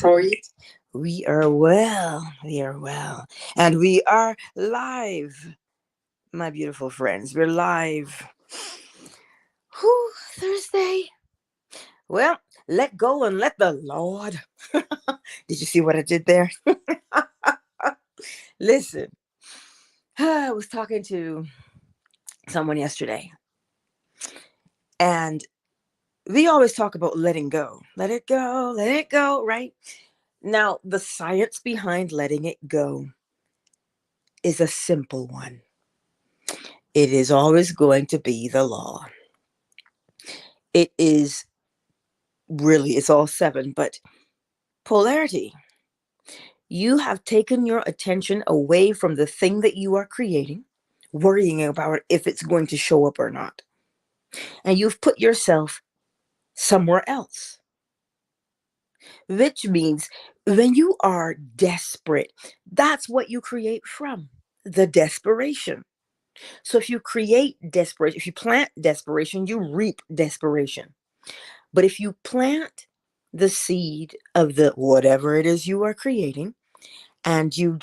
How are you? We are well. We are well. And we are live, my beautiful friends. We're live. Whew, Thursday. Well, let go and let the Lord. Did you see what I did there? Listen, I was talking to someone yesterday, and we always talk about letting go. Let it go, right? Now, the science behind letting it go is a simple one. It is always going to be the law. It is really, it's all seven, but polarity. You have taken your attention away from the thing that you are creating, worrying about if it's going to show up or not. And you've put yourself somewhere else, which means when you are desperate, that's what you create from the desperation. So if you create desperation, if you plant desperation, you reap desperation. But if you plant the seed of the whatever it is you are creating, and you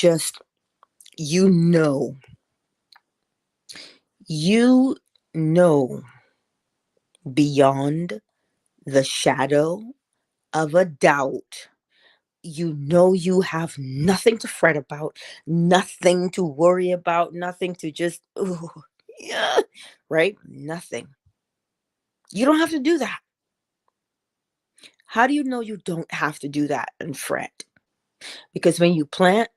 know, you know beyond the shadow of a doubt, you know you have nothing to fret about, nothing to worry about, nothing to just, ooh, yeah, right? Nothing. You don't have to do that. How do you know you don't have to do that and fret? Because when you plant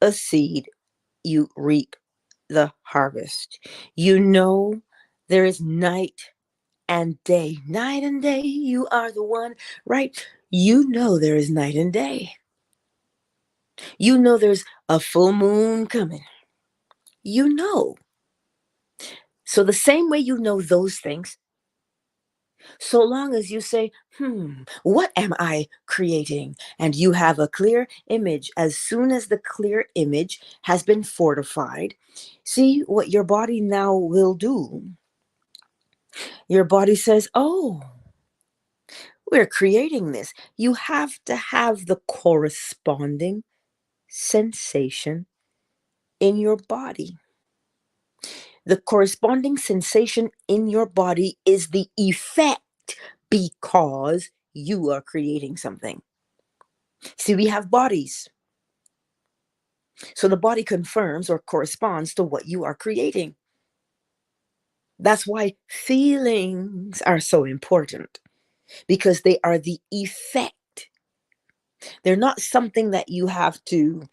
a seed, you reap the harvest. You know there is night and day. Night and day, you are the one, right? You know there is night and day. You know there's a full moon coming. You know. So, the same way you know those things, so long as you say, what am I creating? And you have a clear image. As soon as the clear image has been fortified, see what your body now will do. Your body says, oh, we're creating this. You have to have the corresponding sensation in your body. The corresponding sensation in your body is the effect because you are creating something. See, we have bodies. So the body confirms or corresponds to what you are creating. That's why feelings are so important, because they are the effect. They're not something that you have to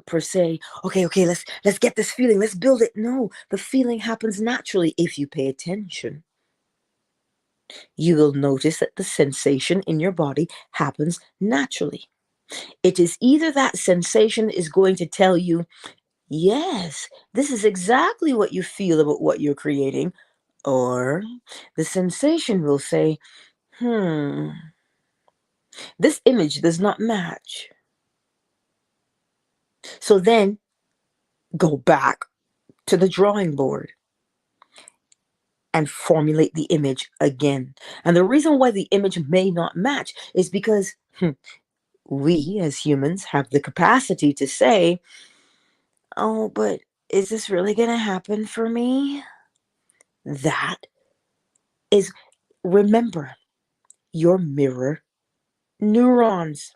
per se, okay, let's get this feeling, let's build it. No, the feeling happens naturally. If you pay attention, you will notice that the sensation in your body happens naturally. It is either that sensation is going to tell you, yes, this is exactly what you feel about what you're creating, or the sensation will say, this image does not match. So then go back to the drawing board and formulate the image again. And the reason why the image may not match is because we as humans have the capacity to say, oh, but is this really going to happen for me? That is, remember, your mirror neurons.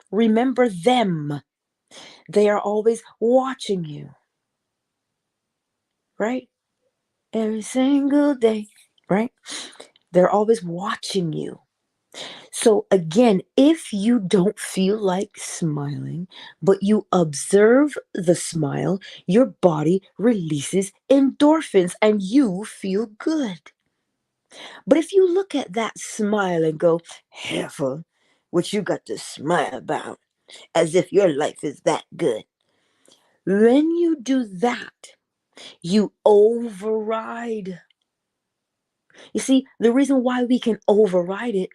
Remember them. They are always watching you, right? Every single day, right? They're always watching you. So again, if you don't feel like smiling, but you observe the smile, your body releases endorphins and you feel good. But if you look at that smile and go, heifer, what you got to smile about, as if your life is that good. When you do that, you override. You see, the reason why we can override it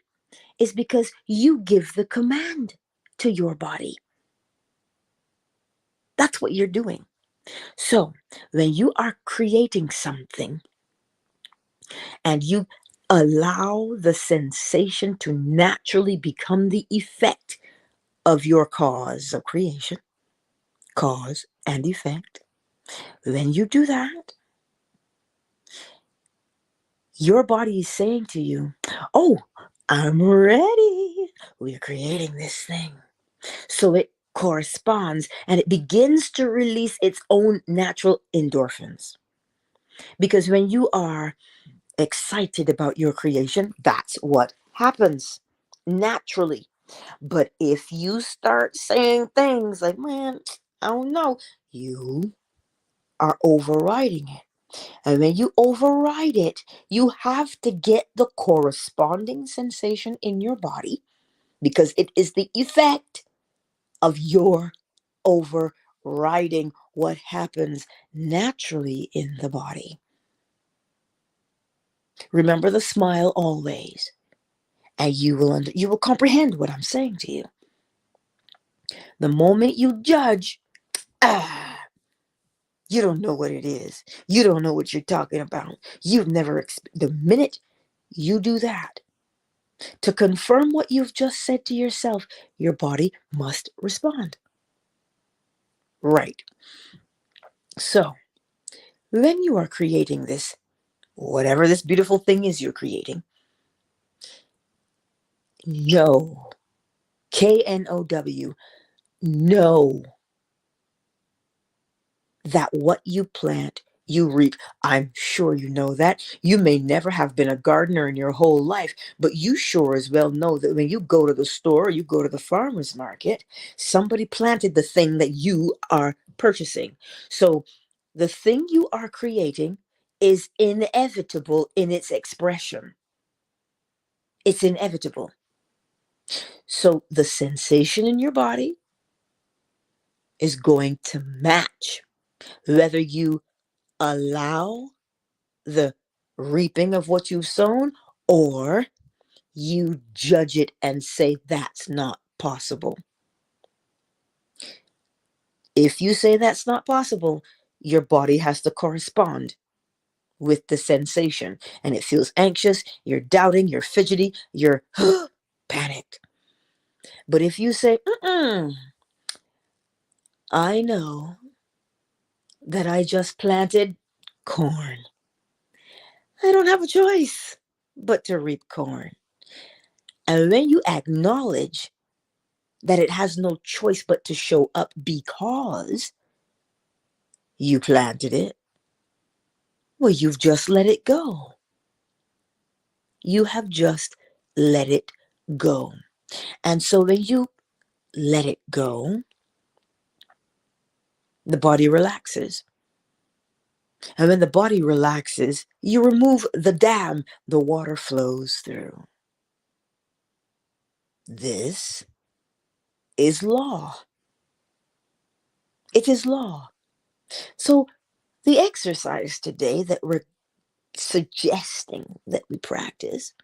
is because you give the command to your body. That's what you're doing. So, when you are creating something and you Allow the sensation to naturally become the effect of your cause of creation, cause and effect. When you do that, your body is saying to you, oh, I'm ready. We're creating this thing. So it corresponds and it begins to release its own natural endorphins. Because when you are excited about your creation, that's what happens naturally. But if you start saying things like, man, I don't know, you are overriding it. And when you override it, you have to get the corresponding sensation in your body because it is the effect of your overriding what happens naturally in the body. Remember the smile always, and you will comprehend what I'm saying to you. The moment you judge, ah, you don't know what it is. You don't know what you're talking about. You've never the minute you do that, to confirm what you've just said to yourself, your body must respond. Right. So, when you are creating this, whatever this beautiful thing is you're creating, know, KNOW, know that what you plant, you reap. I'm sure you know that. You may never have been a gardener in your whole life, but you sure as well know that when you go to the store, you go to the farmer's market, somebody planted the thing that you are purchasing. So the thing you are creating is inevitable in its expression. It's inevitable. So the sensation in your body is going to match whether you allow the reaping of what you've sown, or you judge it and say that's not possible. If you say that's not possible, your body has to correspond with the sensation, and it feels anxious, you're doubting, you're fidgety, you're panicked. But if you say, I know that I just planted corn, I don't have a choice but to reap corn. And when you acknowledge that it has no choice but to show up because you planted it, well, you've just let it go. You have just let it go. And so when you let it go, the body relaxes. And when the body relaxes, you remove the dam the water flows through. This is law. It is law. So the exercise today that we're suggesting that we practice,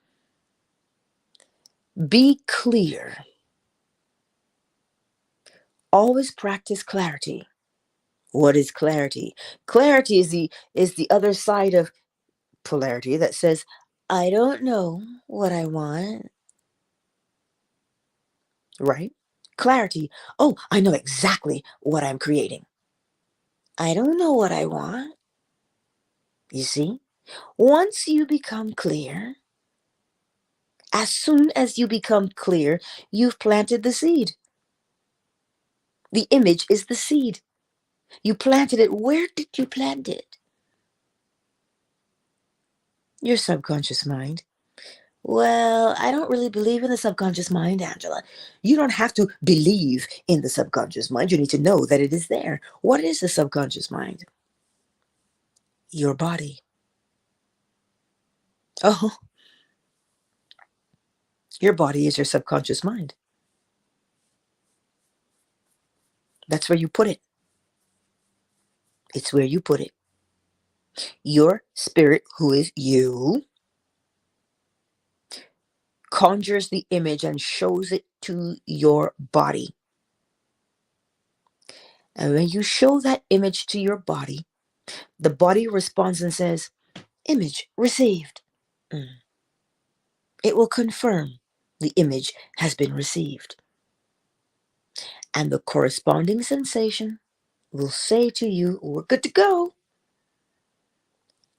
be clear. Always practice clarity. What is clarity? Clarity is the other side of polarity that says, I don't know what I want. Right? Clarity. Oh, I know exactly what I'm creating. I don't know what I want. You see? Once you become clear, as soon as you become clear, you've planted the seed. The image is the seed. You planted it. Where did you plant it? Your subconscious mind. Well, I don't really believe in the subconscious mind, Angela. You don't have to believe in the subconscious mind. You need to know that it is there. What is the subconscious mind? Your body. Oh, your body is your subconscious mind. That's where you put it. It's where you put it. Your spirit, who is you, conjures the image and shows it to your body. And when you show that image to your body, the body responds and says, image received. Mm. It will confirm the image has been received. And the corresponding sensation will say to you, we're good to go.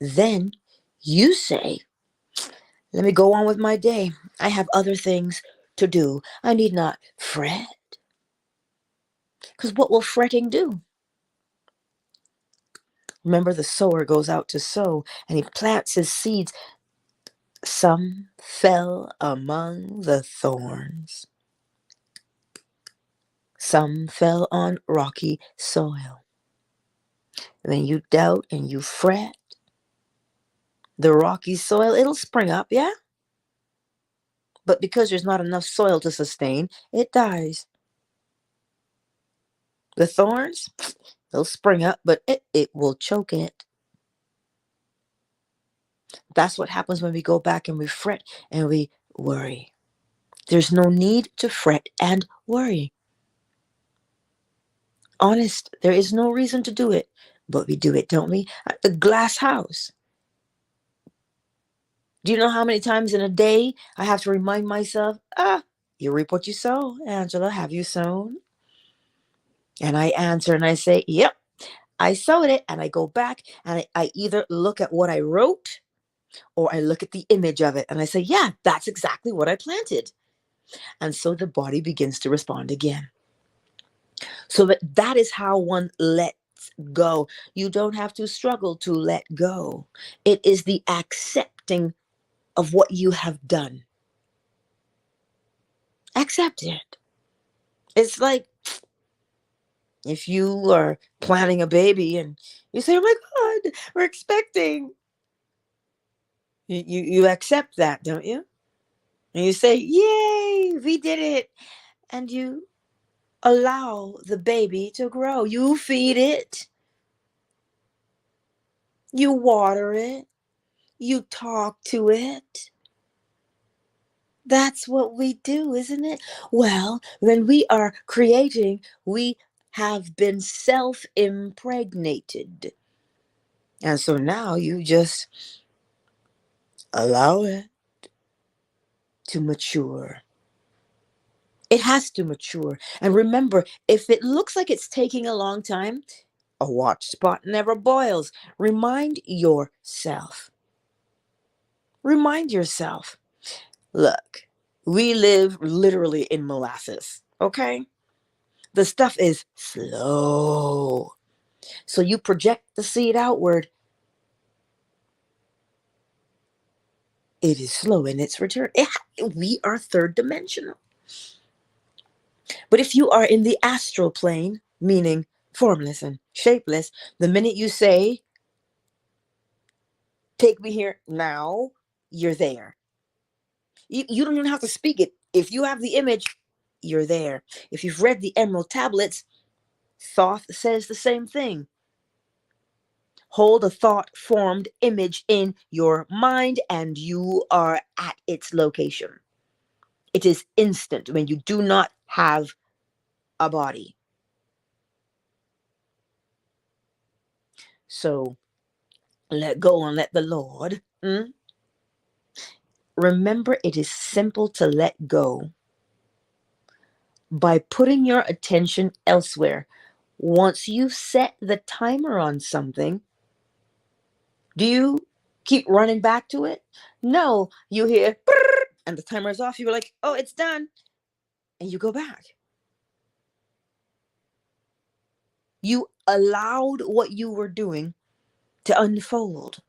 Then you say, let me go on with my day. I have other things to do. I need not fret. Because what will fretting do? Remember, the sower goes out to sow and he plants his seeds. Some fell among the thorns. Some fell on rocky soil. When you doubt and you fret, the rocky soil, it'll spring up, yeah? But because there's not enough soil to sustain, it dies. The thorns, they'll spring up, but it will choke it. That's what happens when we go back and we fret and we worry. There's no need to fret and worry. Honest, there is no reason to do it, but we do it, don't we? The glass house. Do you know how many times in a day I have to remind myself, you reap what you sow, Angela, have you sown? And I answer and I say, yep, I sowed it. And I go back and I either look at what I wrote or I look at the image of it and I say, yeah, that's exactly what I planted. And so the body begins to respond again. So that is how one lets go. You don't have to struggle to let go. It is the accepting of what you have done. Accept it. It's like if you are planning a baby and you say, oh my God, we're expecting. You accept that, don't you? And you say, yay, we did it. And you allow the baby to grow. You feed it. You water it. You talk to it. That's what we do, isn't it? Well, when we are creating, we have been self-impregnated. And so now you just allow it to mature. It has to mature. And remember, if it looks like it's taking a long time, a watch spot never boils. Remind yourself. Remind yourself. Look, we live literally in molasses, okay? The stuff is slow. So you project the seed outward. It is slow in its return. We are third dimensional. But if you are in the astral plane, meaning formless and shapeless, the minute you say, take me here now, you're there. You don't even have to speak it. If you have the image, you're there. If you've read the Emerald Tablets, Thoth says the same thing. Hold a thought-formed image in your mind and you are at its location. It is instant when you do not have a body. So let go and let the Lord. Remember, it is simple to let go by putting your attention elsewhere. Once you set the timer on something, do you keep running back to it? No, you hear and the timer's off. You're like, oh, it's done. And you go back. You allowed what you were doing to unfold.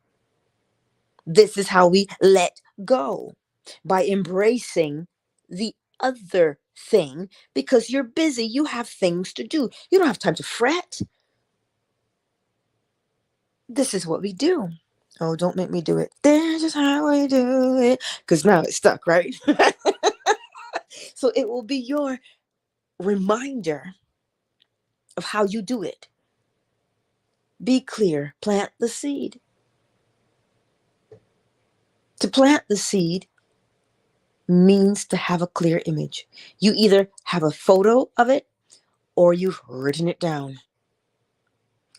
This is how we let go, by embracing the other thing, because you're busy. You have things to do. You don't have time to fret. This is what we do. Oh, don't make me do it. This is how we do it. Because now it's stuck, right? So it will be your reminder of how you do it. Be clear. Plant the seed. To plant the seed means to have a clear image. You either have a photo of it or you've written it down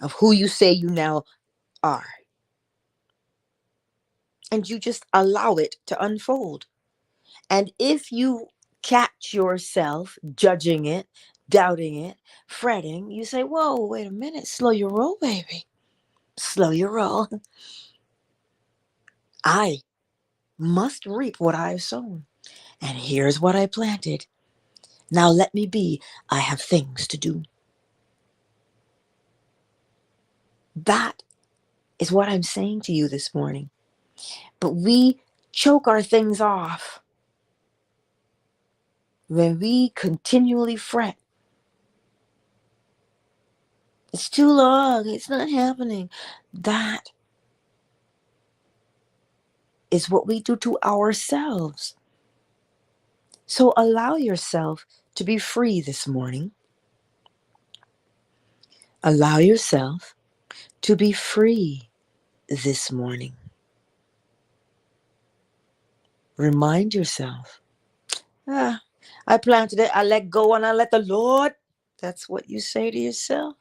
of who you say you now are. And you just allow it to unfold. And if you catch yourself judging it, doubting it, fretting, you say, whoa, wait a minute, slow your roll, baby. Slow your roll. I must reap what I have sown. And here's what I planted. Now let me be. I have things to do. That is what I'm saying to you this morning. But we choke our things off when we continually fret. It's too long. It's not happening. That is what we do to ourselves. So allow yourself to be free this morning. Allow yourself to be free this morning. Remind yourself, I planted it, I let go, and I let the Lord. That's what you say to yourself.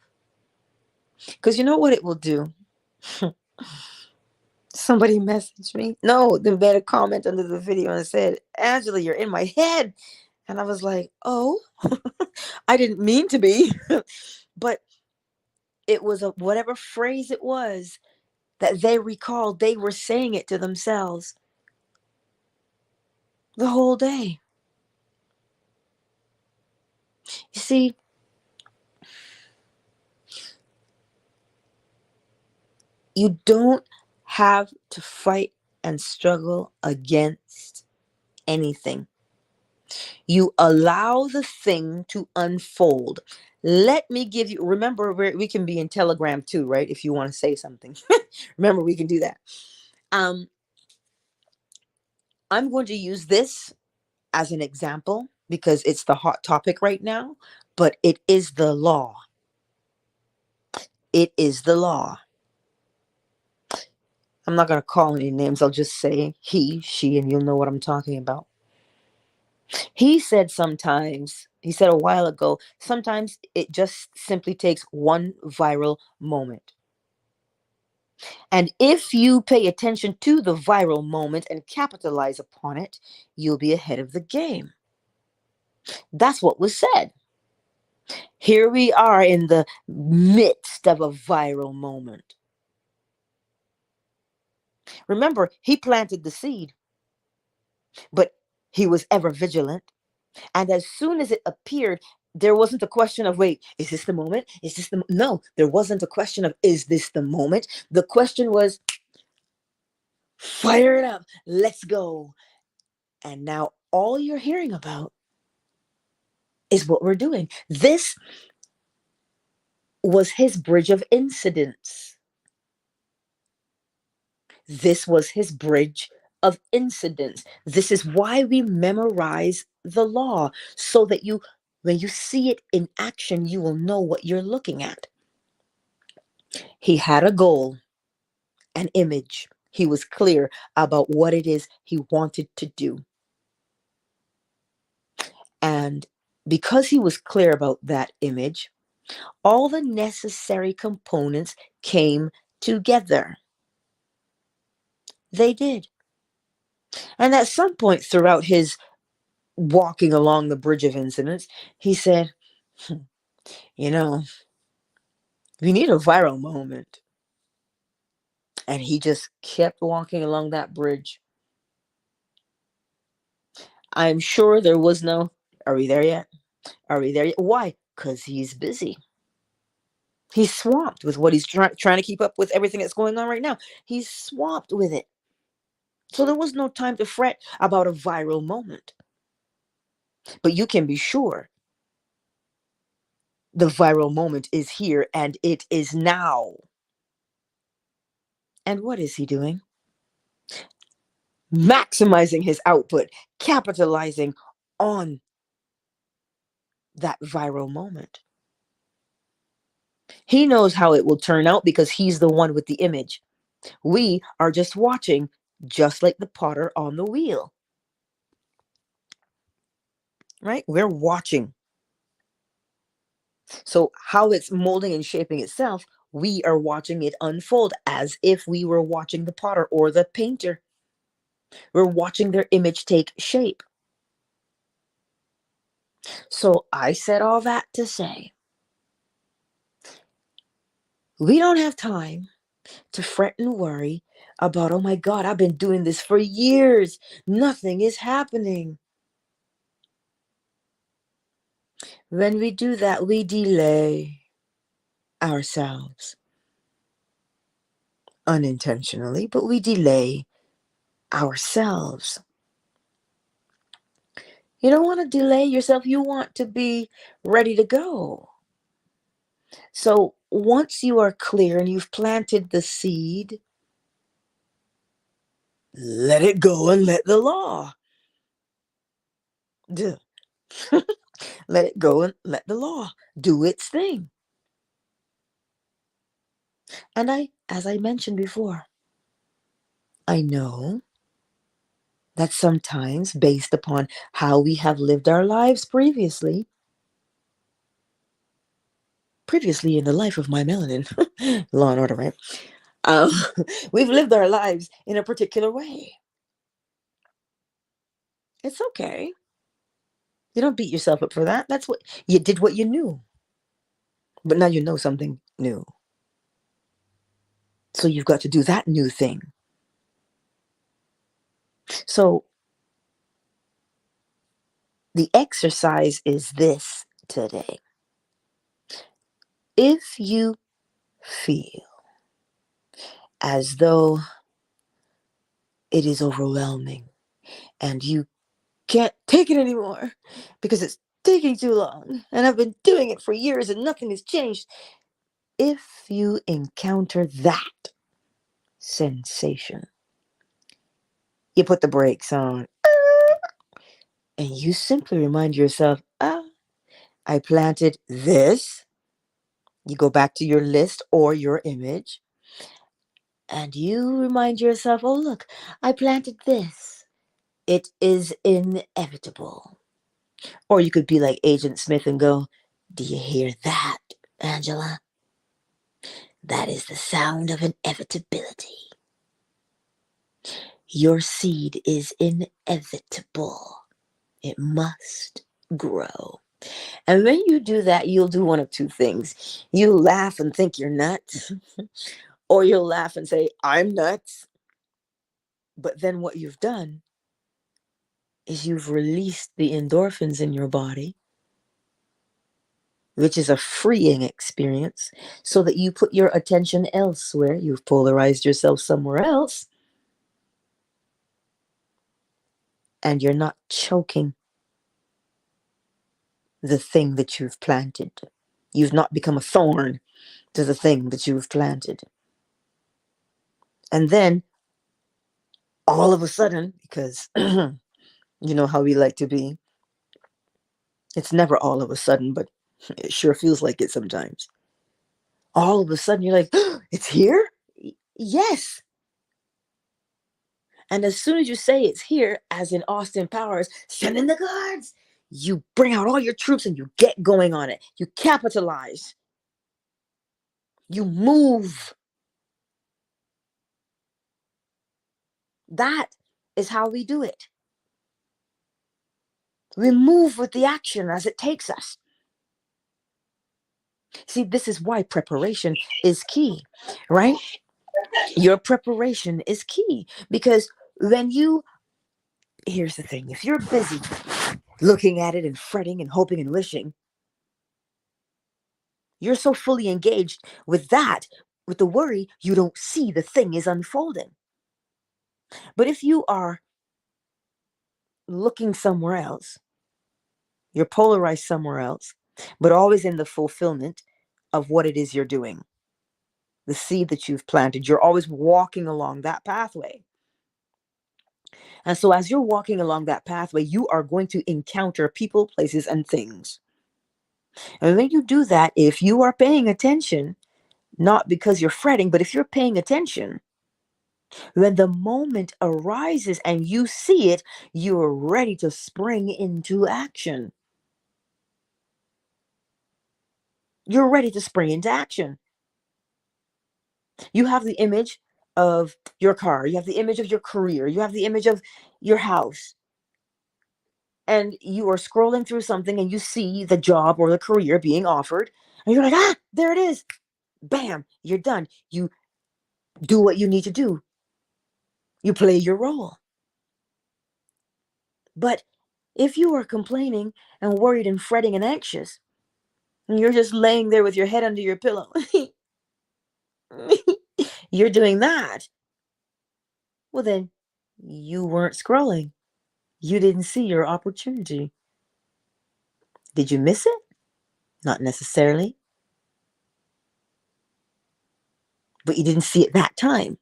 Because you know what it will do? Somebody messaged me. No, they made a comment under the video and said, Angela, you're in my head. And I was like, oh, I didn't mean to be. But it was whatever phrase it was that they recalled, they were saying it to themselves the whole day. You see, you don't have to fight and struggle against anything. You allow the thing to unfold. Let me give you, remember, we can be in Telegram too, right? If you want to say something. Remember, we can do that. I'm going to use this as an example because it's the hot topic right now, but it is the law. It is the law. I'm not going to call any names. I'll just say he, she, and you'll know what I'm talking about. He said a while ago, sometimes it just simply takes one viral moment. And if you pay attention to the viral moment and capitalize upon it, you'll be ahead of the game. That's what was said. Here we are in the midst of a viral moment. Remember, he planted the seed, but he was ever vigilant. And as soon as it appeared, there wasn't a question of, wait, is this the moment? Is this the no, there wasn't a question of, is this the moment? The question was, fire it up, let's go. And now all you're hearing about is what we're doing. This was his bridge of incidents. This was his bridge of incidents. This is why we memorize the law, so that when you see it in action, you will know what you're looking at. He had a goal, an image. He was clear about what it is he wanted to do. And because he was clear about that image, all the necessary components came together. They did. And at some point throughout his walking along the bridge of incidents, he said, you know, we need a viral moment. And he just kept walking along that bridge. I'm sure there was no, are we there yet? Are we there yet? Why? Because he's busy. He's swamped with what he's trying to keep up with everything that's going on right now. He's swamped with it. So there was no time to fret about a viral moment. But you can be sure the viral moment is here and it is now. And what is he doing? Maximizing his output, capitalizing on that viral moment. He knows how it will turn out because he's the one with the image. We are just watching, just like the potter on the wheel. Right? We're watching. So how it's molding and shaping itself, we are watching it unfold as if we were watching the potter or the painter. We're watching their image take shape. So I said all that to say we don't have time to fret and worry about, oh my God, I've been doing this for years. Nothing is happening. When we do that, we delay ourselves unintentionally, but we delay ourselves. You don't want to delay yourself. You want to be ready to go. So once you are clear and you've planted the seed, let it go and let the law. Duh. Let it go and let the law do its thing. And as I mentioned before, I know that sometimes based upon how we have lived our lives previously in the life of my melanin, Law and Order, right? Um, we've lived our lives in a particular way. It's okay. You don't beat yourself up for that. That's what you did, what you knew. But now you know something new. So you've got to do that new thing. So the exercise is this today. If you feel as though it is overwhelming and you can't take it anymore because it's taking too long and I've been doing it for years and nothing has changed, if you encounter that sensation, you put the brakes on and you simply remind yourself, I planted this. You go back to your list or your image and you remind yourself, oh, look, I planted this. It is inevitable. Or you could be like Agent Smith and go, do you hear that, Angela? That is the sound of inevitability. Your seed is inevitable. It must grow. And when you do that, you'll do one of two things. You laugh and think you're nuts, or you'll laugh and say, I'm nuts. But then what you've done is you've released the endorphins in your body, which is a freeing experience, so that you put your attention elsewhere. You've polarized yourself somewhere else, and you're not choking the thing that you've planted. You've not become a thorn to the thing that you've planted. And then all of a sudden, because you know how we like to be, it's never all of a sudden, but it sure feels like it sometimes. All of a sudden, you're like, it's here? Yes. And as soon as you say it's here, as in Austin Powers, send in the guards, you bring out all your troops and you get going on it. You capitalize. You move. That is how we do it. We move with the action as it takes us. See, this is why preparation is key, right? Your preparation is key because here's the thing, if you're busy looking at it and fretting and hoping and wishing, you're so fully engaged with the worry, you don't see the thing is unfolding. But if you are looking somewhere else, you're polarized somewhere else, but always in the fulfillment of what it is you're doing, the seed that you've planted, you're always walking along that pathway. And so as you're walking along that pathway, you are going to encounter people, places, and things. And when you do that, if you are paying attention, not because you're fretting, but if you're paying attention, when the moment arises and you see it, you're ready to spring into action. You're ready to spring into action. You have the image of your car, you have the image of your career, you have the image of your house. and you are scrolling through something and you see the job or the career being offered, and you're like, ah, there it is. Bam, you're done. You do what you need to do. You play your role. But if you are complaining and worried and fretting and anxious, and you're just laying there with your head under your pillow, you're doing that. Well, then you weren't scrolling. You didn't see your opportunity. Did you miss it? Not necessarily, but you didn't see it that time.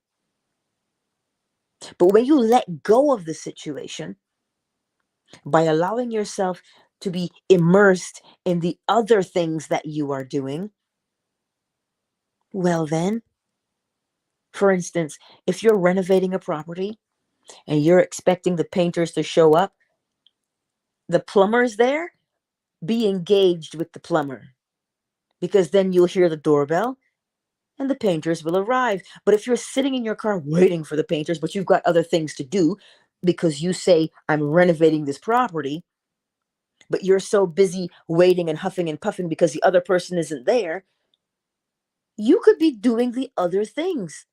But when you let go of the situation by allowing yourself to be immersed in the other things that you are doing, well, then, for instance, if you're renovating a property and you're expecting the painters to show up, the plumber's there, be engaged with the plumber, because then you'll hear the doorbell and the painters will arrive. But if you're sitting in your car waiting for the painters, but you've got other things to do because you say, I'm renovating this property, but you're so busy waiting and huffing and puffing because the other person isn't there, you could be doing the other things.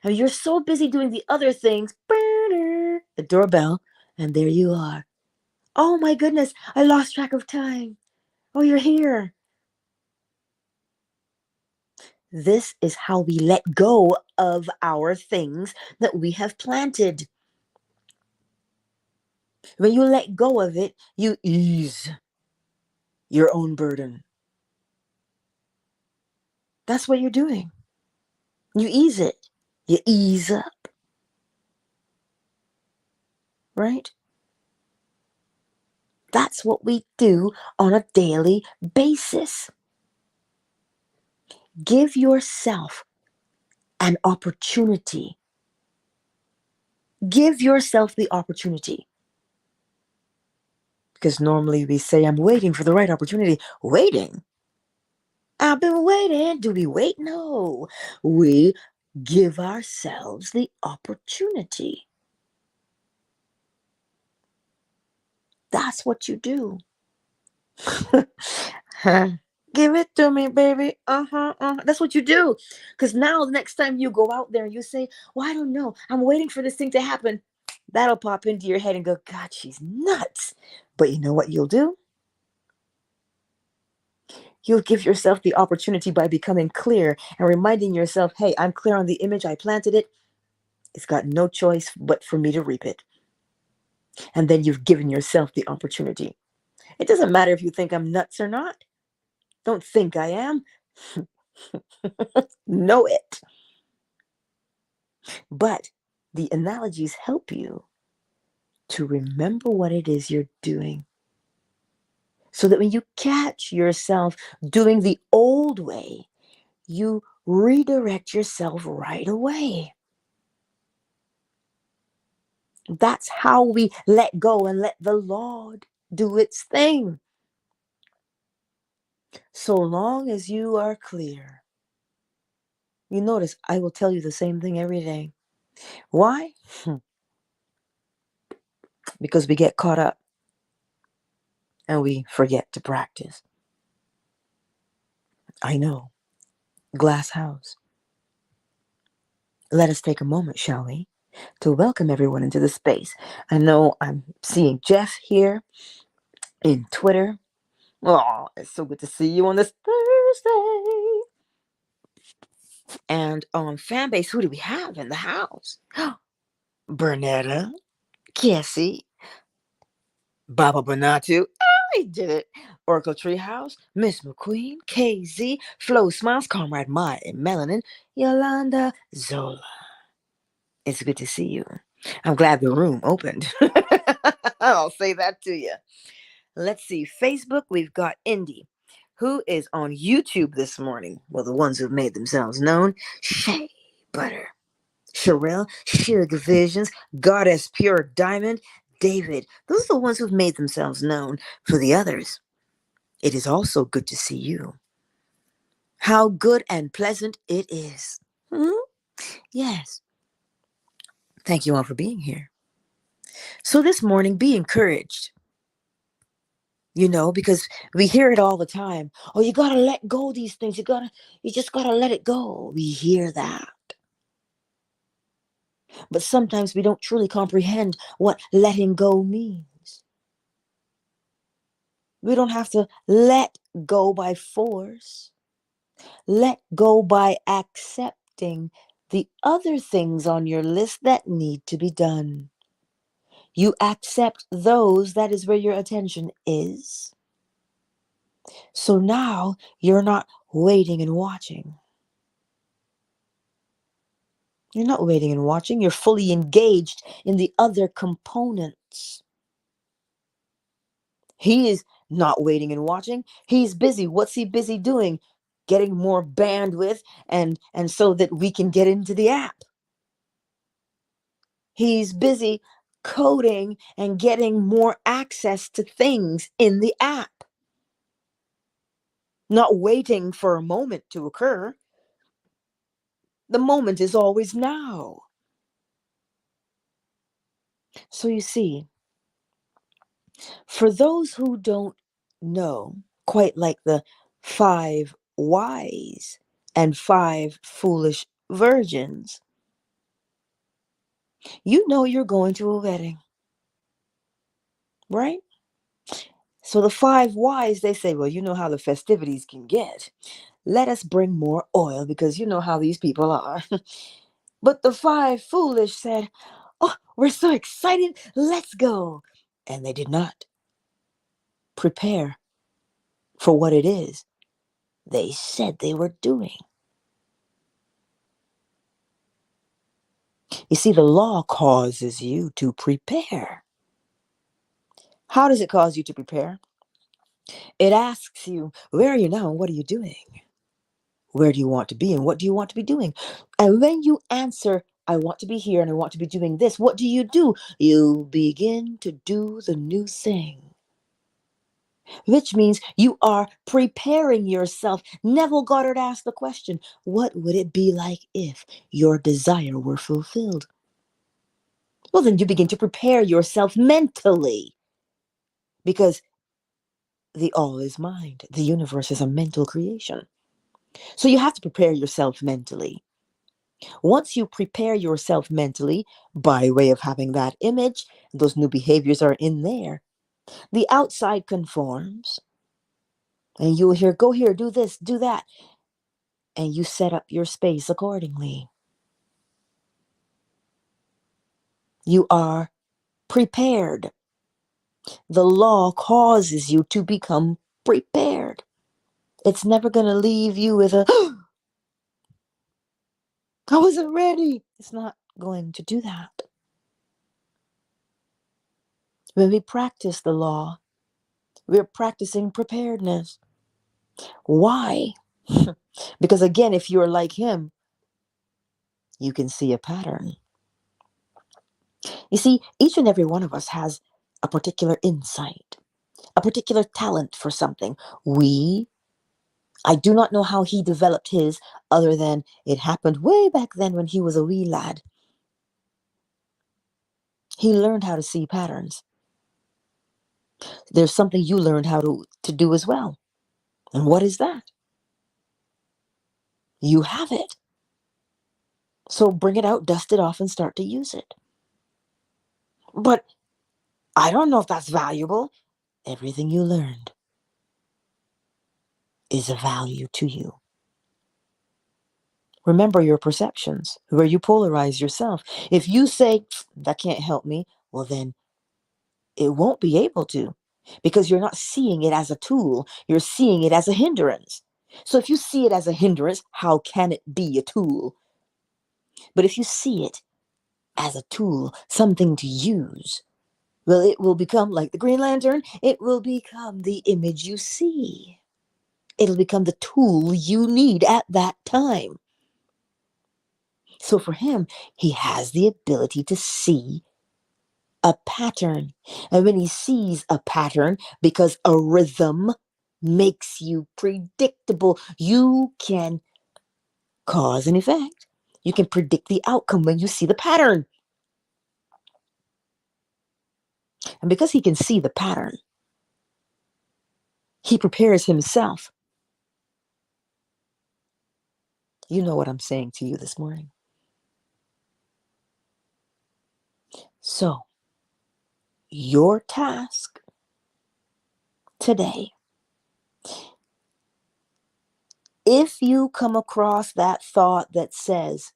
And you're so busy doing the other things, the doorbell, and there you are. Oh my goodness, I lost track of time. Oh, you're here. This is how we let go of our things that we have planted. When you let go of it, you ease your own burden. That's what you're doing. You ease it. You ease up. Right? That's what we do on a daily basis. Give yourself an opportunity. Give yourself the opportunity. Because normally we say, I'm waiting for the right opportunity. Waiting? I've been waiting. Do we wait? No. We give ourselves the opportunity. That's what you do. Give it to me, baby. That's what you do. Because now, the next time you go out there and you say, well, I don't know, I'm waiting for this thing to happen, that'll pop into your head and go, God, she's nuts. But you know what you'll do? You'll give yourself the opportunity by becoming clear and reminding yourself, hey, I'm clear on the image. I planted it. It's got no choice but for me to reap it. And then you've given yourself the opportunity. It doesn't matter if you think I'm nuts or not. Don't think I am. Know it. But the analogies help you to remember what it is you're doing. So that when you catch yourself doing the old way, you redirect yourself right away. That's how we let go and let the Lord do its thing. So long as you are clear. You notice I will tell you the same thing every day. Why? Because we get caught up and we forget to practice. I know. Glass house. Let us take a moment, shall we, to welcome everyone into the space. I know I'm seeing Jeff here in Twitter. Oh, it's so good to see you on this Thursday. And on Fanbase, who do we have in the house? Bernetta, Cassie, Baba Bonatu. I did it. Oracle Treehouse, Miss McQueen, KZ, Flo Smiles, Comrade Maya and Melanin, Yolanda, Zola. It's good to see you. I'm glad the room opened. I'll say that to you. Let's see. Facebook, we've got Indy, who is on YouTube this morning. Well, the ones who've made themselves known. Shea Butter. Sherelle, Sugar Visions, Goddess Pure Diamond, David. Those are the ones who've made themselves known. For the others, it is also good to see you. How good and pleasant it is. Yes. Thank you all for being here. So this morning, be encouraged. Because we hear it all the time. Oh, you gotta let go of these things. You just gotta let it go. We hear that. But sometimes we don't truly comprehend what letting go means. We don't have to let go by force. Let go by accepting the other things on your list that need to be done. You accept those, that is where your attention is. So now you're not waiting and watching. You're not waiting and watching. You're fully engaged in the other components. He is not waiting and watching. He's busy. What's he busy doing? Getting more bandwidth and so that we can get into the app. He's busy coding and getting more access to things in the app. Not waiting for a moment to occur. The moment is always now. So you see, for those who don't know, quite like the 5 wise and 5 foolish virgins, you're going to a wedding, right? So the 5 wise, they say, well, you know how the festivities can get. Let us bring more oil because you know how these people are. But the 5 foolish said, oh, we're so excited. Let's go. And they did not prepare for what it is they said they were doing. You see, the law causes you to prepare. How does it cause you to prepare? It asks you, where are you now and what are you doing? Where do you want to be and what do you want to be doing? And when you answer, I want to be here and I want to be doing this, what do? You begin to do the new thing. Which means you are preparing yourself. Neville Goddard asked the question, what would it be like if your desire were fulfilled? Well, then you begin to prepare yourself mentally because the all is mind. The universe is a mental creation. So you have to prepare yourself mentally. Once you prepare yourself mentally by way of having that image, those new behaviors are in there. The outside conforms and you will hear, go here, do this, do that. And you set up your space accordingly. You are prepared. The law causes you to become prepared. It's never going to leave you with a, I wasn't ready. It's not going to do that. When we practice the law, we're practicing preparedness. Why? Because again, if you're like him, you can see a pattern. You see, each and every one of us has a particular insight, a particular talent for something. I do not know how he developed his, other than it happened way back then when he was a wee lad. He learned how to see patterns. There's something you learned how to do as well. And what is that? You have it. So bring it out, dust it off, and start to use it. But I don't know if that's valuable. Everything you learned is of value to you. Remember your perceptions, where you polarize yourself. If you say, that can't help me, well then it won't be able to, because you're not seeing it as a tool. You're seeing it as a hindrance. So if you see it as a hindrance, how can it be a tool? But if you see it as a tool, something to use, well, it will become like the Green Lantern. It will become the image you see. It'll become the tool you need at that time. So for him, he has the ability to see a pattern. And when he sees a pattern, because a rhythm makes you predictable, you can cause and effect. You can predict the outcome when you see the pattern. And because he can see the pattern, He prepares himself. You know what I'm saying to you this morning. So, your task today, if you come across that thought that says,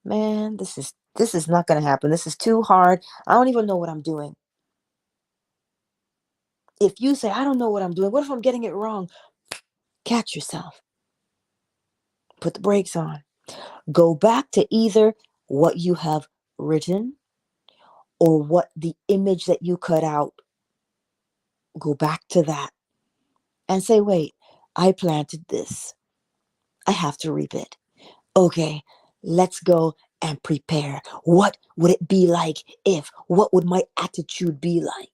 man, this is not going to happen. This is too hard. I don't even know what I'm doing. If you say, I don't know what I'm doing, what if I'm getting it wrong? Catch yourself. Put the brakes on. Go back to either what you have written or what the image that you cut out. Go back to that and say, wait, I planted this. I have to reap it. Okay, let's go and prepare. What would it be like if? What would my attitude be like?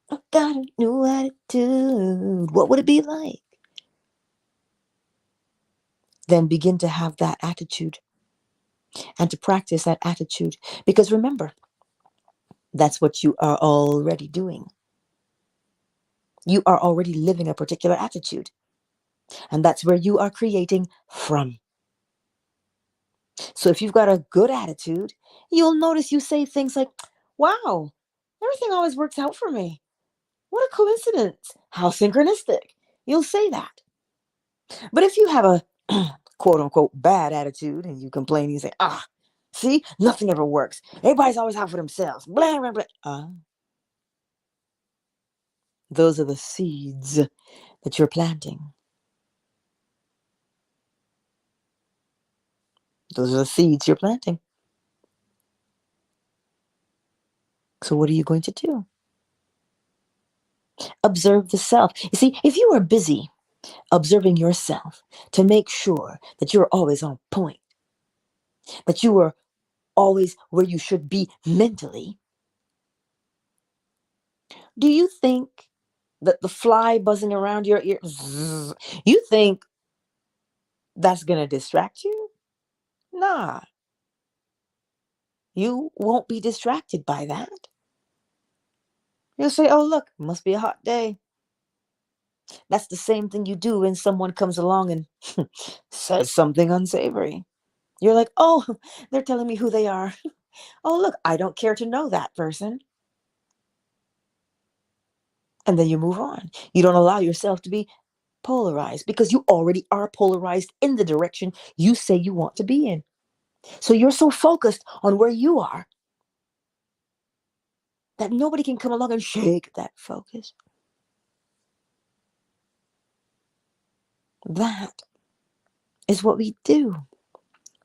I got a new attitude. What would it be like? Then begin to have that attitude and to practice that attitude. Because remember, that's what you are already doing. You are already living a particular attitude. And that's where you are creating from. So if you've got a good attitude, you'll notice you say things like, wow, everything always works out for me. What a coincidence. How synchronistic. You'll say that. But if you have a quote unquote bad attitude and you complain, you say, see, nothing ever works. Everybody's always out for themselves. Blah, blah, blah. Those are the seeds that you're planting. Those are the seeds you're planting. So what are you going to do? Observe the self. You see, if you are busy observing yourself to make sure that you're always on point, that you are always where you should be mentally, do you think that the fly buzzing around your ear, you think that's going to distract you? Nah, you won't be distracted by that. You'll say, oh, look, must be a hot day. That's the same thing you do when someone comes along and says something unsavory. You're like, oh, they're telling me who they are. Oh, look, I don't care to know that person. And then you move on. You don't allow yourself to be polarized because you already are polarized in the direction you say you want to be in. So you're so focused on where you are that nobody can come along and shake that focus. That is what we do.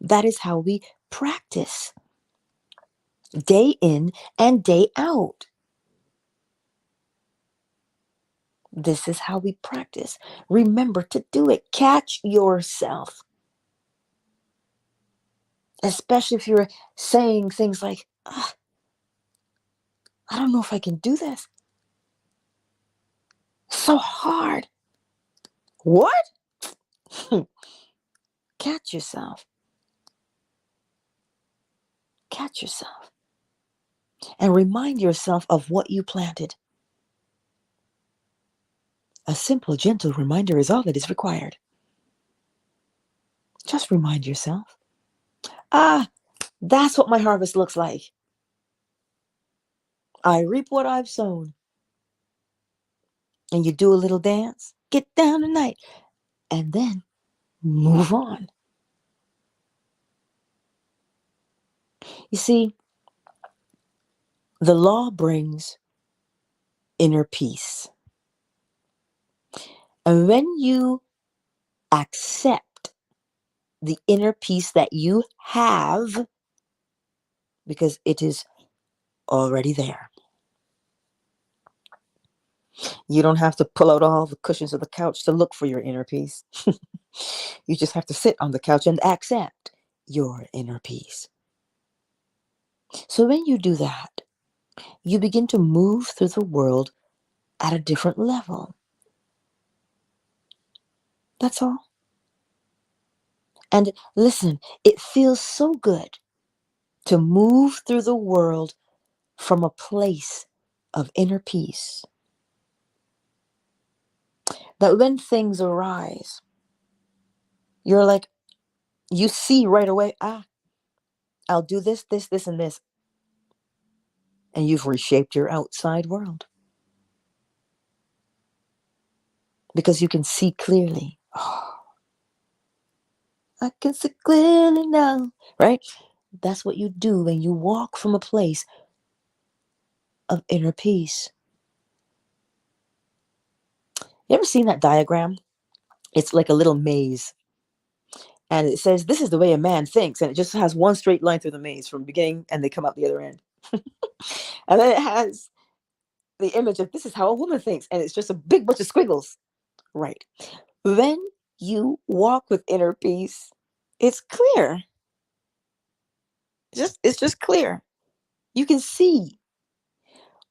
That is how we practice day in and day out. This is how we practice. Remember to do it. Catch yourself. Especially if you're saying things like, I don't know if I can do this. So hard. What? Catch yourself. Catch yourself. And remind yourself of what you planted. A simple, gentle reminder is all that is required. Just remind yourself. That's what my harvest looks like. I reap what I've sown. And you do a little dance. Get down tonight. And then move on. You see, the law brings inner peace. And when you accept the inner peace that you have, because it is already there, you don't have to pull out all the cushions of the couch to look for your inner peace. You just have to sit on the couch and accept your inner peace. So when you do that, you begin to move through the world at a different level. That's all. And listen, it feels so good to move through the world from a place of inner peace. that when things arise, you're like, you see right away, I'll do this, this, this, and this. And you've reshaped your outside world because you can see clearly. Oh, I can see clearly now, right? That's what you do when you walk from a place of inner peace. You ever seen that diagram? It's like a little maze. And it says, this is the way a man thinks. And it just has one straight line through the maze from the beginning and they come out the other end. And then it has the image of this is how a woman thinks. And it's just a big bunch of squiggles. Right. When you walk with inner peace, it's clear. It's just clear. You can see.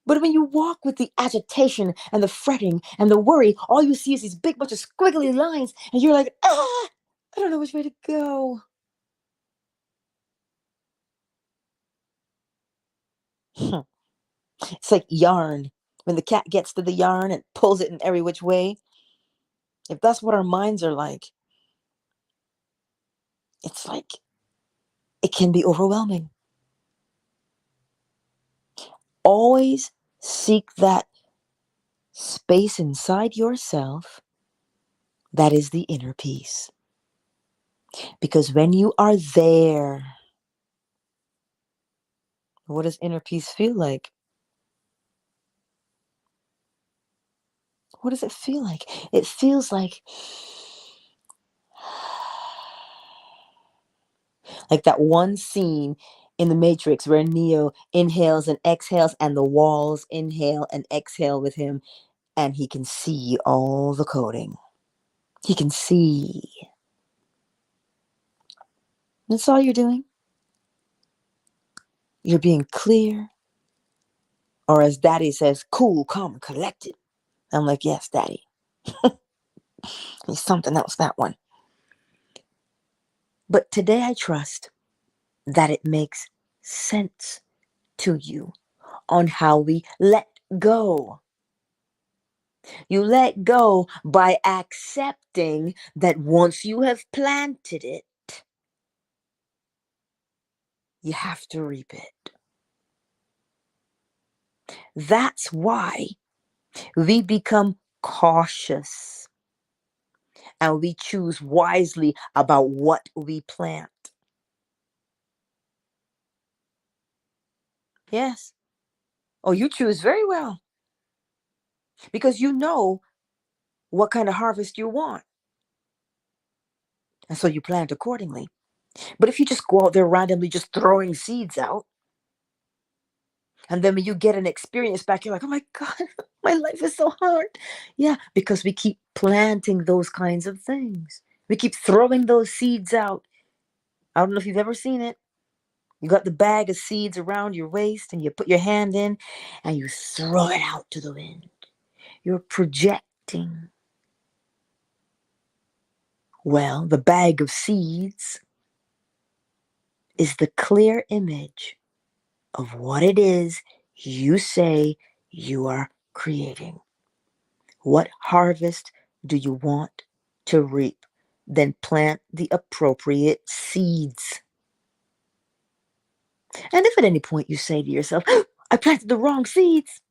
But when you walk with the agitation and the fretting and the worry, all you see is these big bunch of squiggly lines, and you're like, I don't know which way to go. It's like yarn. When the cat gets to the yarn and pulls it in every which way, if that's what our minds are like, it's like it can be overwhelming. Always seek that space inside yourself that is the inner peace. Because when you are there, what does inner peace feel like? What does it feel like? It feels like that one scene in the Matrix where Neo inhales and exhales and the walls inhale and exhale with him and he can see all the coding. He can see. That's all you're doing. You're being clear. Or as Daddy says, cool, calm, collected. I'm like, yes, Daddy. He's something else, that one. But today I trust that it makes sense to you on how we let go. You let go by accepting that once you have planted it, you have to reap it. That's why we become cautious and we choose wisely about what we plant. Yes. Oh, you choose very well because you know what kind of harvest you want. And so you plant accordingly. But if you just go out there randomly just throwing seeds out, and then when you get an experience back, you're like, oh my God, my life is so hard. Yeah, because we keep planting those kinds of things. We keep throwing those seeds out. I don't know if you've ever seen it. You got the bag of seeds around your waist and you put your hand in and you throw it out to the wind. You're projecting. Well, the bag of seeds is the clear image of what it is you say you are creating. What harvest do you want to reap? Then plant the appropriate seeds. And if at any point you say to yourself, I planted the wrong seeds,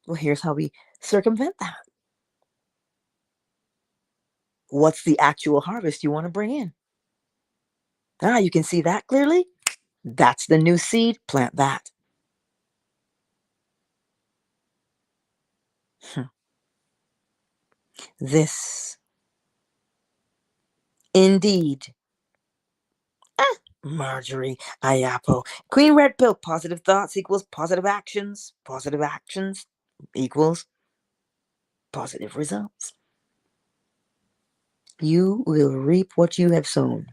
well, here's how we circumvent that. What's the actual harvest you want to bring in? You can see that clearly? That's the new seed. Plant that. This indeed. Marjorie Ayapo. Queen Red Pill. Positive thoughts equals positive actions. Positive actions equals positive results. You will reap what you have sown.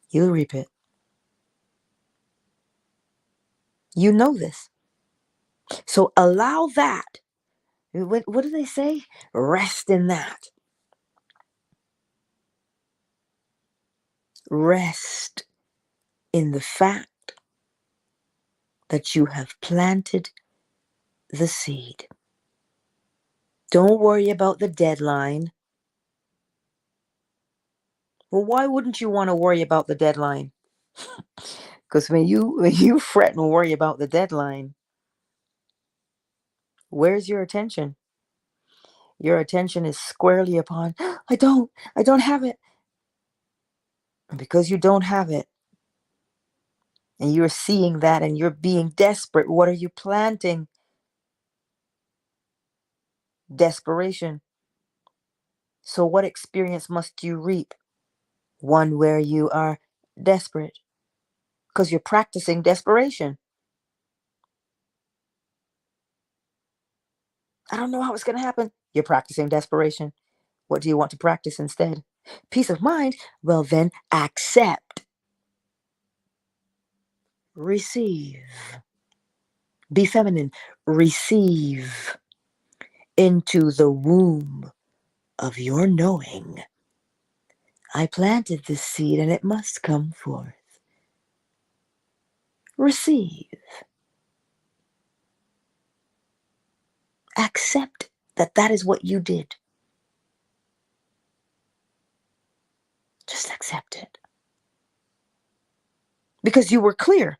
You'll reap it. You know this. So allow that. What do they say? Rest in that. Rest in the fact that you have planted the seed. Don't worry about the deadline. Well, why wouldn't you want to worry about the deadline? Because when you fret and worry about the deadline, where's your attention? Your attention is squarely upon, I don't have it. And because you don't have it, and you're seeing that and you're being desperate, what are you planting? Desperation. So what experience must you reap? One where you are desperate, because you're practicing desperation. I don't know how it's going to happen. You're practicing desperation. What do you want to practice instead? Peace of mind. Well, then accept. Receive. Be feminine. Receive into the womb of your knowing. I planted this seed and it must come forth. Receive. Accept that that is what you did. Just accept it. Because you were clear.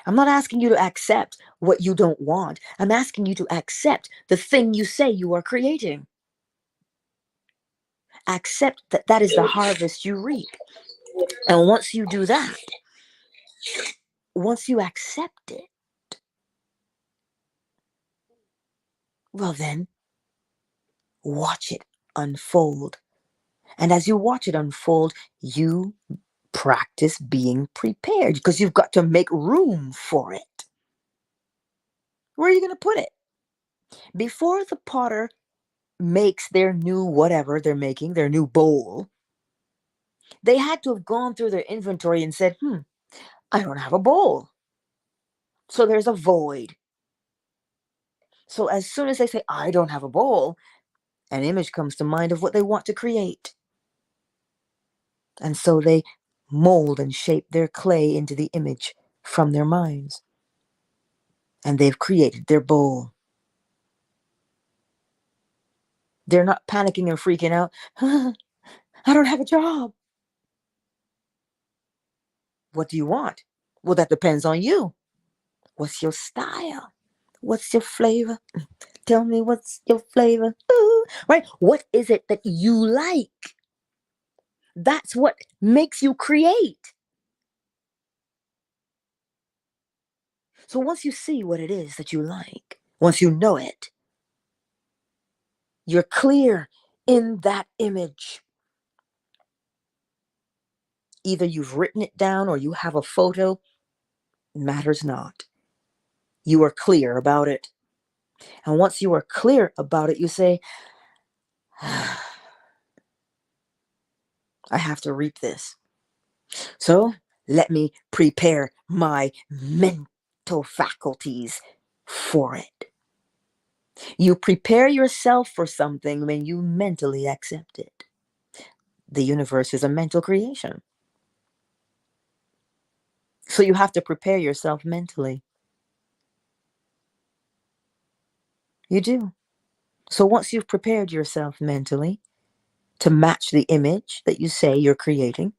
I'm not asking you to accept what you don't want. I'm asking you to accept the thing you say you are creating. Accept that that is the harvest you reap. And once you do that, once you accept it, well then, watch it unfold. And as you watch it unfold, you practice being prepared because you've got to make room for it. Where are you going to put it? Before the potter makes their new whatever they're making, their new bowl, they had to have gone through their inventory and said, I don't have a bowl. So there's a void. So as soon as they say, I don't have a bowl, an image comes to mind of what they want to create. And so they mold and shape their clay into the image from their minds. And they've created their bowl. They're not panicking and freaking out. I don't have a job. What do you want? Well, that depends on you. What's your style? What's your flavor? Tell me what's your flavor. Ooh, right? What is it that you like? That's what makes you create. So once you see what it is that you like, once you know it, you're clear in that image. Either you've written it down or you have a photo, matters not. You are clear about it. And once you are clear about it, you say, I have to reap this. So let me prepare my mental faculties for it. You prepare yourself for something when you mentally accept it. The universe is a mental creation. So you have to prepare yourself mentally. You do. So once you've prepared yourself mentally to match the image that you say you're creating,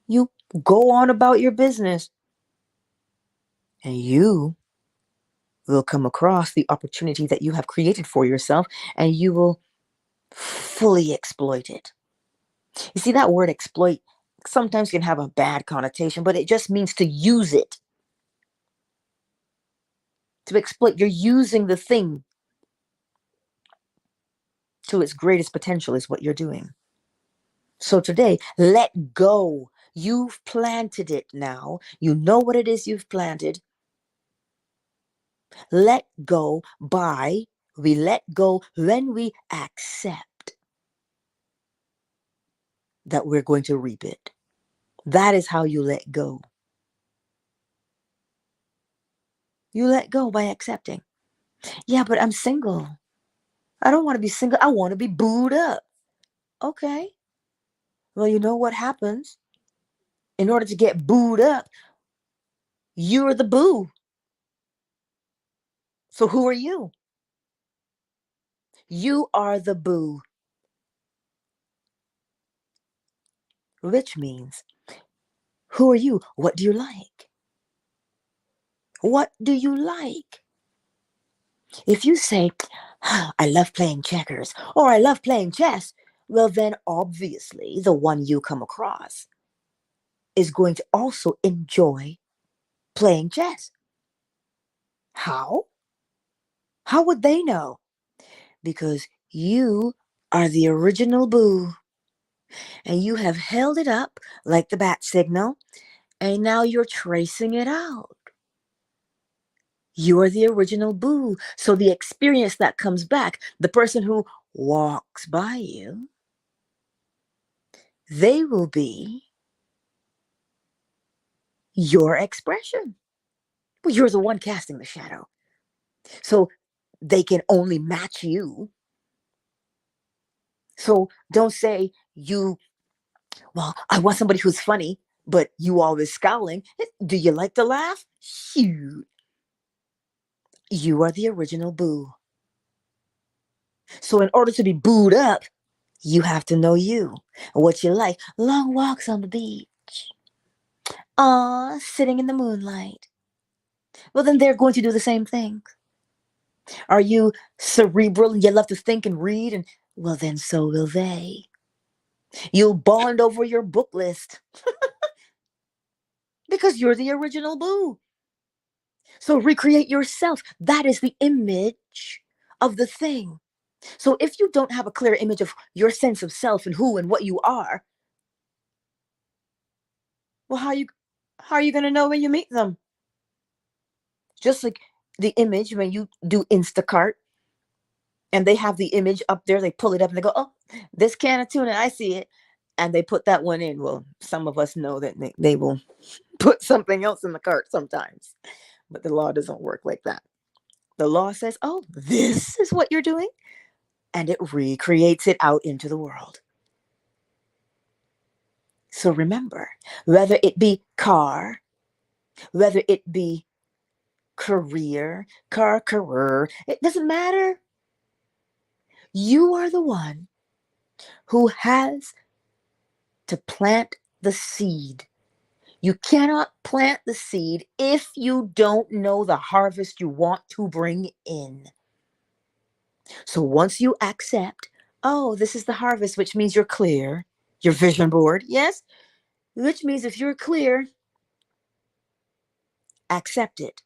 you go on about your business. And you will come across the opportunity that you have created for yourself and you will fully exploit it. You see, that word exploit sometimes can have a bad connotation, but it just means to use it. To exploit, you're using the thing to its greatest potential, is what you're doing. So today, let go. You've planted it now. You know what it is you've planted. Let go we let go when we accept that we're going to reap it. That is how you let go. You let go by accepting. Yeah, but I'm single. I don't want to be single. I want to be booed up. Okay. Well, you know what happens? In order to get booed up, you're the boo. So who are you? You are the boo, which means, who are you? What do you like? What do you like? If you say, I love playing checkers or I love playing chess, well, then obviously the one you come across is going to also enjoy playing chess. How? How would they know? Because you are the original boo and you have held it up like the bat signal and now you're tracing it out. You are the original boo. So the experience that comes back, the person who walks by you, they will be your expression. Well, you're the one casting the shadow. So they can only match you. So don't say you, well, I want somebody who's funny, but you always scowling. Do you like to laugh? Shoot. You are the original boo. So in order to be booed up, you have to know you. What you like. Long walks on the beach. Sitting in the moonlight. Well, then they're going to do the same thing. Are you cerebral and you love to think and read? And well, then so will they. You'll bond over your book list because you're the original boo. So recreate yourself. That is the image of the thing. So if you don't have a clear image of your sense of self and who and what you are, well, how are you going to know when you meet them? Just like the image when you do Instacart and they have the image up there, they pull it up and they go, oh, this can of tuna, I see it. And they put that one in. Well, some of us know that they will put something else in the cart sometimes, but the law doesn't work like that. The law says, oh, this is what you're doing. And it recreates it out into the world. So remember, whether it be car, whether it be career, it doesn't matter. You are the one who has to plant the seed. You cannot plant the seed if you don't know the harvest you want to bring in. So once you accept, oh, this is the harvest, which means you're clear, your vision board, yes? Which means if you're clear, accept it.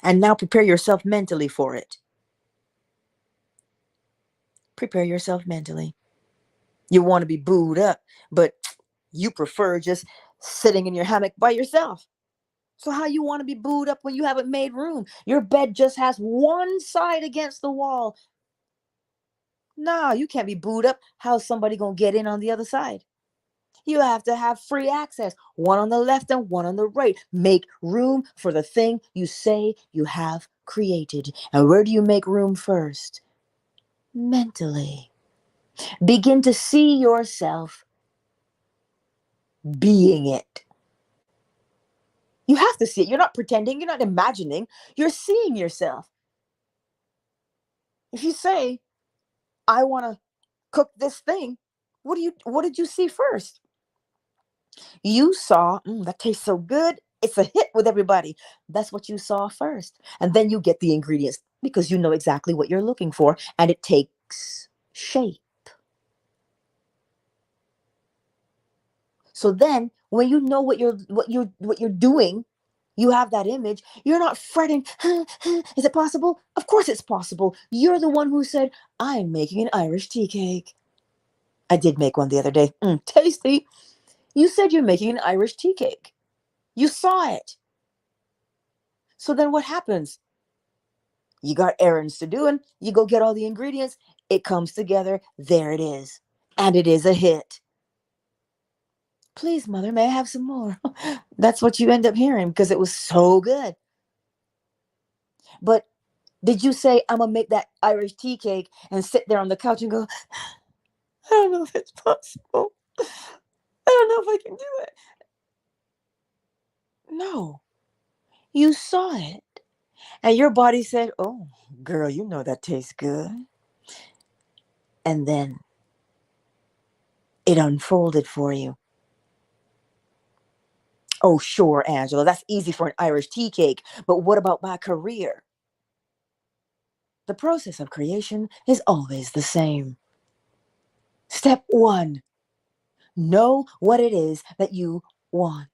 And now prepare yourself mentally for it. Prepare yourself mentally. You want to be booed up, but you prefer just sitting in your hammock by yourself. So how you want to be booed up when you haven't made room? Your bed just has one side against the wall. Nah, you can't be booed up. How's somebody going to get in on the other side? You have to have free access, one on the left and one on the right. Make room for the thing you say you have created. And where do you make room first? Mentally. Begin to see yourself being it. You have to see it. You're not pretending, you're not imagining, you're seeing yourself. If you say, I want to cook this thing, what did you see first? You saw, that tastes so good. It's a hit with everybody. That's what you saw first. And then you get the ingredients because you know exactly what you're looking for and it takes shape. So then when you know what you're doing, you have that image, you're not fretting, is it possible? Of course it's possible. You're the one who said, I'm making an Irish tea cake. I did make one the other day. Tasty. You said you're making an Irish tea cake. You saw it. So then what happens? You got errands to do and you go get all the ingredients. It comes together. There it is. And it is a hit. Please, mother, may I have some more? That's what you end up hearing because it was so good. But did you say, I'm going to make that Irish tea cake and sit there on the couch and go, I don't know if it's possible. I don't know if I can do it. No, you saw it. And your body said, oh, girl, you know that tastes good. And then it unfolded for you. Oh, sure, Angela, that's easy for an Irish tea cake. But what about my career? The process of creation is always the same. Step one, know what it is that you want.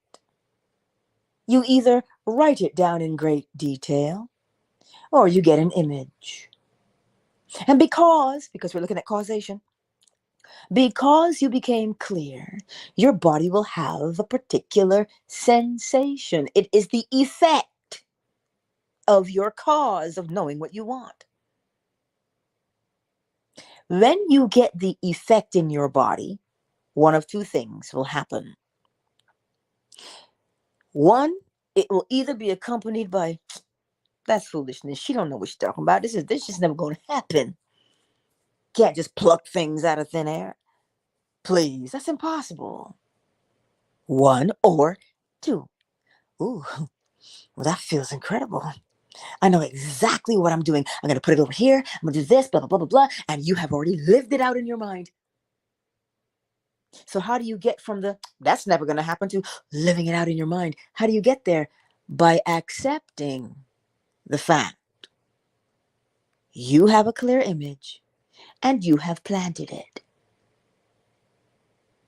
You either write it down in great detail or you get an image. And because we're looking at causation, because you became clear, your body will have a particular sensation. It is the effect of your cause of knowing what you want. When you get the effect in your body, one of two things will happen. One, it will either be accompanied by, that's foolishness. She don't know what she's talking about. This just never going to happen. Can't just pluck things out of thin air. Please, that's impossible. One or two. Ooh, well, that feels incredible. I know exactly what I'm doing. I'm going to put it over here. I'm going to do this, blah, blah, blah, blah, blah. And you have already lived it out in your mind. So how do you get from the, that's never going to happen, to living it out in your mind? How do you get there? By accepting the fact you have a clear image and you have planted it.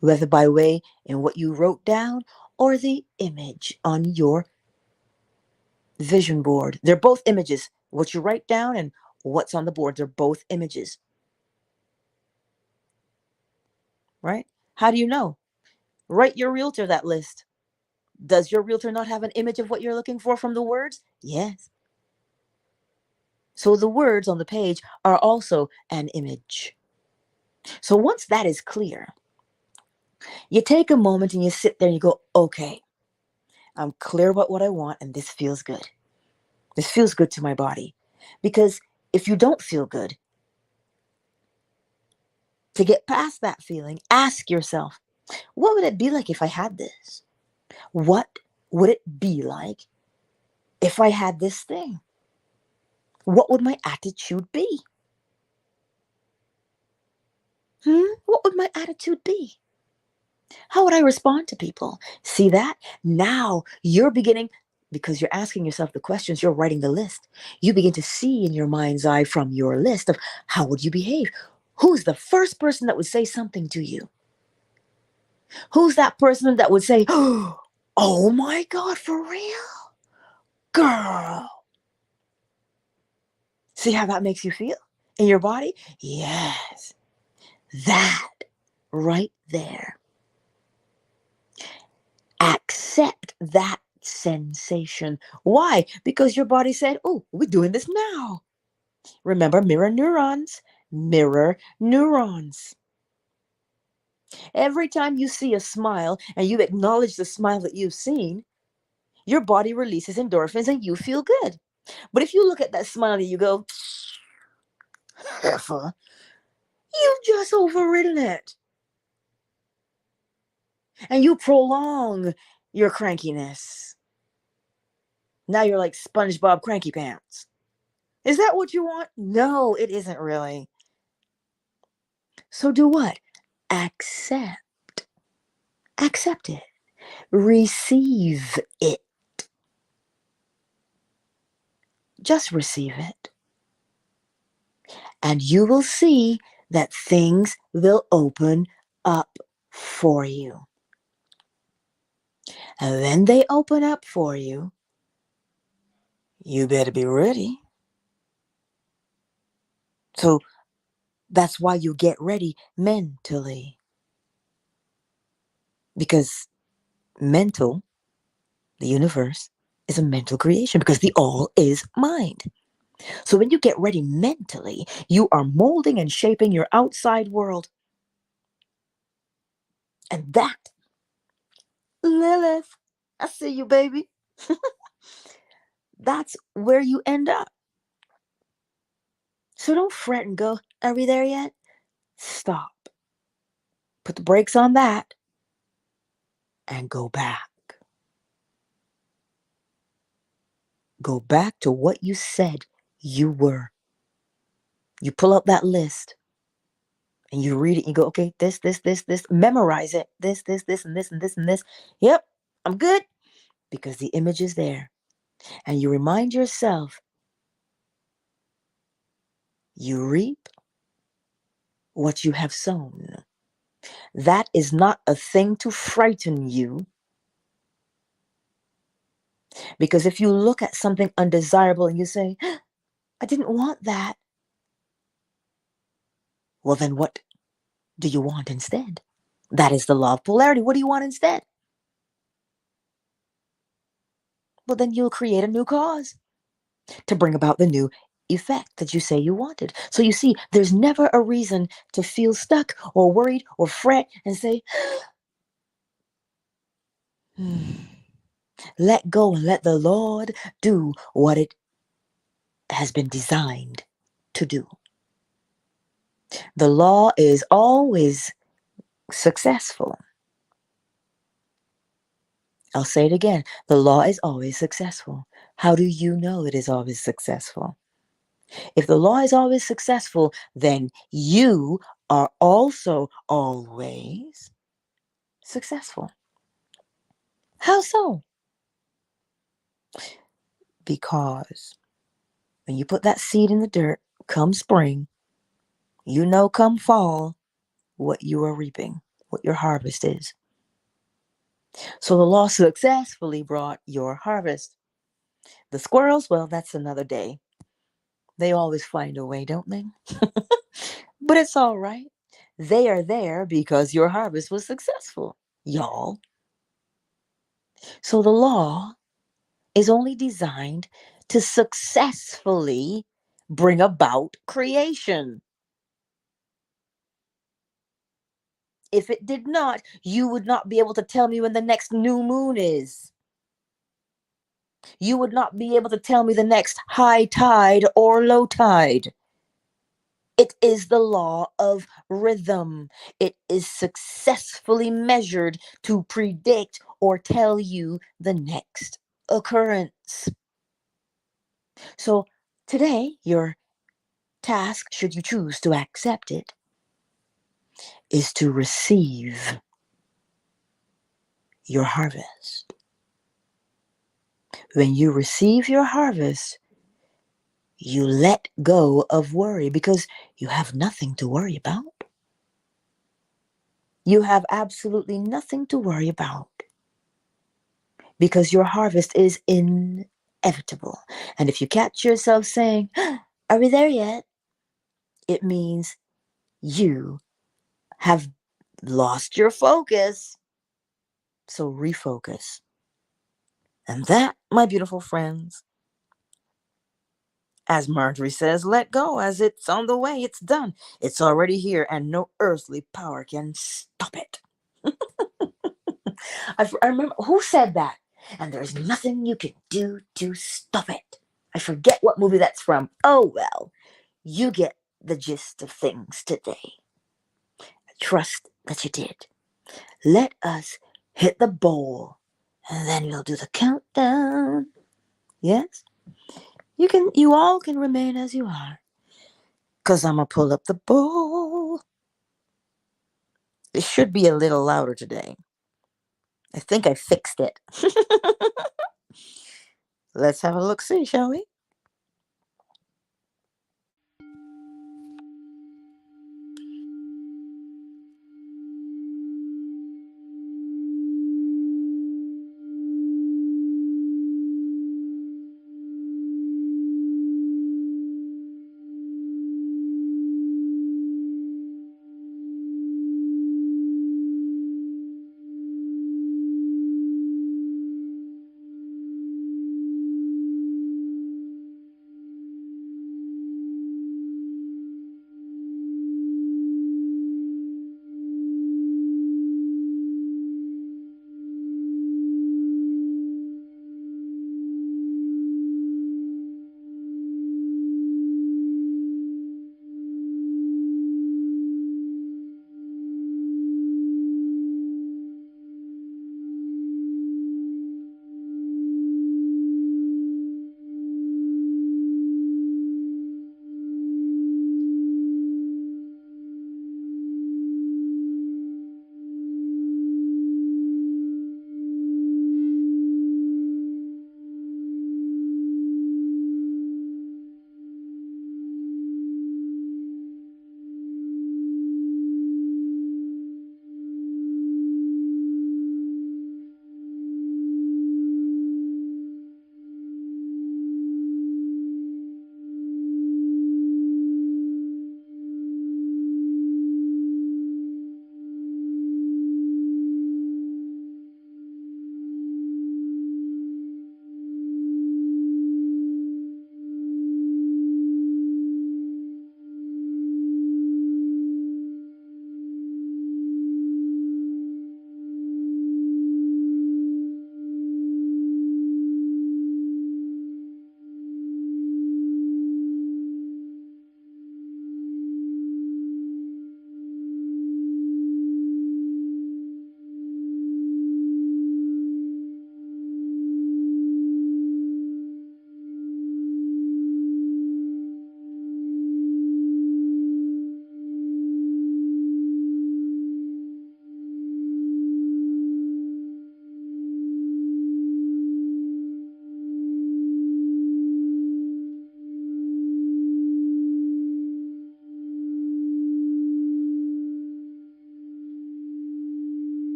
Whether by way in what you wrote down or the image on your vision board. They're both images. What you write down and what's on the board, they're both images. Right? How do you know? Write your realtor that list. Does your realtor not have an image of what you're looking for from the words? Yes. So the words on the page are also an image. So once that is clear, you take a moment and you sit there and you go, okay, I'm clear about what I want and this feels good. This feels good to my body. Because if you don't feel good, to get past that feeling, ask yourself, what would it be like if I had this? What would it be like if I had this thing? What would my attitude be? What would my attitude be? How would I respond to people? See that? Now you're beginning, because you're asking yourself the questions, you're writing the list. You begin to see in your mind's eye from your list of how would you behave? Who's the first person that would say something to you? Who's that person that would say, oh my God, for real? Girl. See how that makes you feel in your body? Yes. That right there. Accept that sensation. Why? Because your body said, oh, we're doing this now. Remember, mirror neurons. Mirror neurons. Every time you see a smile and you acknowledge the smile that you've seen, your body releases endorphins and you feel good. But if you look at that smile and you go, heifer, you've just overridden it. And you prolong your crankiness. Now you're like SpongeBob Cranky Pants. Is that what you want? No, it isn't really. So do what? Accept. Accept it. Receive it. Just receive it. And you will see that things will open up for you. And when they open up for you, you better be ready. So that's why you get ready mentally. Because mental, the universe, is a mental creation because the all is mind. So when you get ready mentally, you are molding and shaping your outside world. And that, Lilith, I see you, baby. That's where you end up. So don't fret and go, are we there yet? Stop. Put the brakes on that and go back. Go back to what you said you were. You pull up that list and you read it and you go, okay, this, memorize it. This, and this, and this, and this. Yep, I'm good. Because the image is there. And you remind yourself, you reap what you have sown. That is not a thing to frighten you. Because if you look at something undesirable and you say, I didn't want that. Well, then what do you want instead? That is the law of polarity. What do you want instead? Well, then you'll create a new cause to bring about the new effect that you say you wanted. So you see, there's never a reason to feel stuck or worried or fret and say, let go and let the Lord do what it has been designed to do. The law is always successful. I'll say it again. The law is always successful. How do you know it is always successful? If the law is always successful, then you are also always successful. How so? Because when you put that seed in the dirt, come spring, you know come fall what you are reaping, what your harvest is. So the law successfully brought your harvest. The squirrels, well, that's another day. They always find a way, don't they? But it's all right. They are there because your harvest was successful, y'all. So the law is only designed to successfully bring about creation. If it did not, you would not be able to tell me when the next new moon is. You would not be able to tell me the next high tide or low tide. It is the law of rhythm. It is successfully measured to predict or tell you the next occurrence. So today, your task, should you choose to accept it, is to receive your harvest. When you receive your harvest, you let go of worry because you have nothing to worry about. You have absolutely nothing to worry about because your harvest is inevitable. And if you catch yourself saying, are we there yet? It means you have lost your focus. So refocus. And that, my beautiful friends, as Marjorie says, let go as it's on the way. It's done. It's already here and no earthly power can stop it. I remember who said that. And there's nothing you can do to stop it. I forget what movie that's from. Oh, well, you get the gist of things today. I trust that you did. Let us hit the bowl and then we'll do the countdown. Yes? You all can remain as you are. Cause I'm gonna pull up the bowl. It should be a little louder today. I think I fixed it. Let's have a look see, shall we?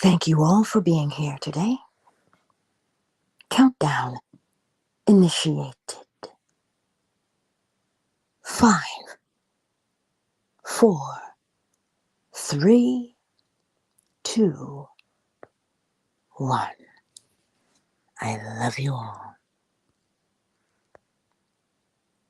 Thank you all for being here today. Countdown initiated. 5, 4, 3, 2, 1. I love you all.